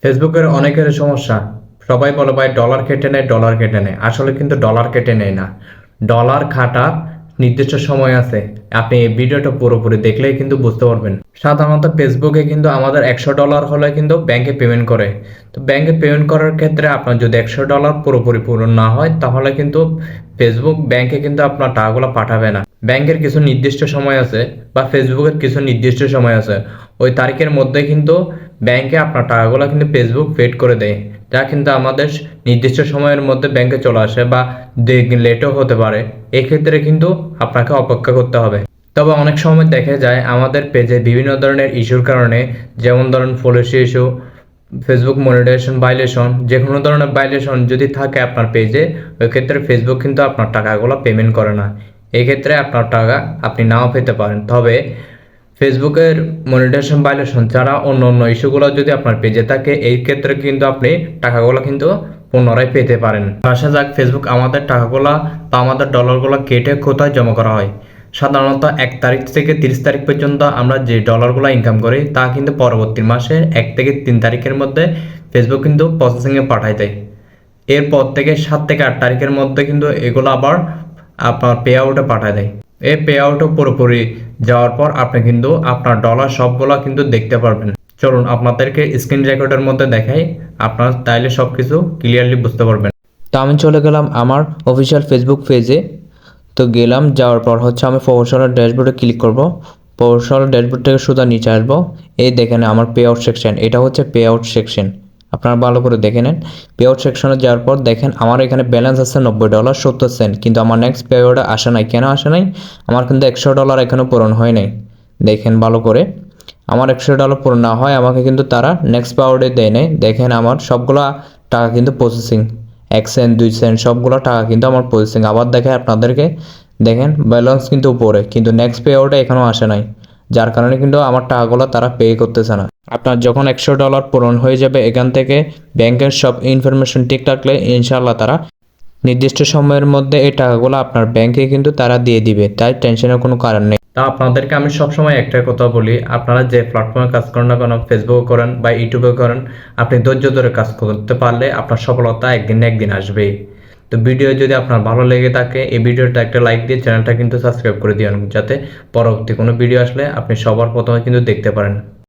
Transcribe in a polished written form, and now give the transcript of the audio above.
ফেসবুকের অনেকের সমস্যা। সবাই বলে ভাই ডলার কেটে নেয়, ডলার কেটে নেয়। আসলে কিন্তু ডলার কেটে নেয় না। ডলার খাটার নির্দিষ্ট সময় আছে। আপনি এই ভিডিওটা পুরোপুরি দেখলেই কিন্তু বুঝতে পারবেন। সাধারণত ফেসবুকে কিন্তু আমাদের $100 হলে কিন্তু ব্যাংকে পেমেন্ট করে। তো ব্যাংকে পেমেন্ট করার ক্ষেত্রে আপনার যদি $100 পুরোপুরি পূরণ না হয়, তাহলে কিন্তু ফেসবুক ব্যাংকে কিন্তু আপনার টাকাগুলো পাঠাবে না। ব্যাংকের কিছু নির্দিষ্ট সময় আছে বা ফেসবুকের কিছু নির্দিষ্ট সময় আছে। ওই তারিখের মধ্যে কিন্তু ব্যাংকে আপনার টাকাগুলো কিন্তু ফেসবুক পেড করে দেয়, যা কিন্তু আমাদের নির্দিষ্ট সময়ের মধ্যে ব্যাংকে চলে আসে বা লেটও হতে পারে। এক্ষেত্রে কিন্তু আপনাকে অপেক্ষা করতে হবে। তবে অনেক সময় দেখা যায় আমাদের পেজে বিভিন্ন ধরনের ইস্যুর কারণে, যেমন ধরেন policy issue, Facebook monetization violation, যে কোনো ধরনের ভাইলেশন যদি থাকে আপনার পেজে, ওই ক্ষেত্রে ফেসবুক কিন্তু আপনার টাকাগুলো পেমেন্ট করে না। এই ক্ষেত্রে আপনার টাকা আপনি নাও পেতে পারেন। তবে ফেসবুকের মনিটাইজেশন ভাইলেশন ছাড়া অন্য অন্য ইস্যুগুলো যদি আপনার পেজে থাকে, এই ক্ষেত্রে কিন্তু আপনি টাকাগুলো কিন্তু পুনরায় পেতে পারেন। আসা যাক, ফেসবুক আমাদের টাকাগুলো বা আমাদের ডলারগুলো কেটে কোথায় জমা করা হয়। সাধারণত 1 তারিখ থেকে 30 তারিখ পর্যন্ত আমরা যে ডলারগুলো ইনকাম করি, তা কিন্তু পরবর্তী মাসের 1 থেকে 3 তারিখের মধ্যে ফেসবুক কিন্তু প্রসেসিংয়ে পাঠায় দেয়। এরপর থেকে 7 থেকে 8 তারিখের মধ্যে কিন্তু এগুলো আবার আপনার পে আউটে পাঠায় দেয়। এই পে আউটে পুরোপুরি যাওয়ার পর আপনি কিন্তু আপনার ডলার সবগুলো কিন্তু দেখতে পারবেন। চলুন আপনাদেরকে স্ক্রিন রেকর্ডের মধ্যে দেখাই, আপনার তাইলে সব কিছু ক্লিয়ারলি বুঝতে পারবেন। তো আমি চলে গেলাম আমার অফিসিয়াল ফেসবুক পেজে। তো গেলাম, যাওয়ার পর হচ্ছে আমি প্রফেশনাল ড্যাশবোর্ডে ক্লিক করব। প্রফেশনাল ড্যাশবোর্ড থেকে সোজা নিচে আসবো। এই দেখেন আমার পে আউট সেকশন, এটা হচ্ছে পে আউট সেকশন। আপনারা ভালো করে দেখে নেন। পে আউট সেকশনে যাওয়ার পর দেখেন আমার এখানে ব্যালেন্স আছে $90.70, কিন্তু আমার নেক্সট পে আউটে আসে নাই। কেন আসে নাই? আমার কিন্তু $100 এখনও পূরণ হয় নাই। দেখেন ভালো করে, আমার $100 পূরণ না হয় আমাকে কিন্তু তারা নেক্সট পে আউটে দেয় নাই। দেখেন আমার সবগুলা টাকা কিন্তু প্রসেসিং, 1 সেন্ট 2 সেন্ট সবগুলো টাকা কিন্তু আমার প্রসেসিং। আবার দেখে আপনাদেরকে দেখেন ব্যালেন্স কিন্তু উপরে, কিন্তু নেক্সট পে আউটে এখনও আসে নাই, যার কারণে কিন্তু আমার টাকাগুলো তারা পে করতেছে না। আপনার যখন $100 পূরণ হয়ে যাবে, এখান থেকে ব্যাংকের সব ইনফরমেশন ঠিক রাখলে ইনশাল্লাহ তারা নির্দিষ্ট সময়ের মধ্যে এই টাকাগুলো আপনার ব্যাংকে কিন্তু তারা দিয়ে দিবে, তাই টেনশনের কোনো কারণ নেই। তা আপনাদেরকে আমি সবসময় একটা কথা বলি, আপনারা যে প্ল্যাটফর্মে কাজ করেন না কেন, ফেসবুকে করেন বা ইউটিউবে করেন, আপনি ধৈর্য ধরে কাজ করতে পারলে আপনার সফলতা একদিন না একদিন আসবেই। তো ভিডিও যদি আপনার ভালো লেগে থাকে, এই ভিডিওটা একটা লাইক দিয়ে চ্যানেলটা কিন্তু সাবস্ক্রাইব করে দিন, যাতে পরবর্তী কোনো ভিডিও আসলে আপনি সবার প্রথমে কিন্তু দেখতে পারেন।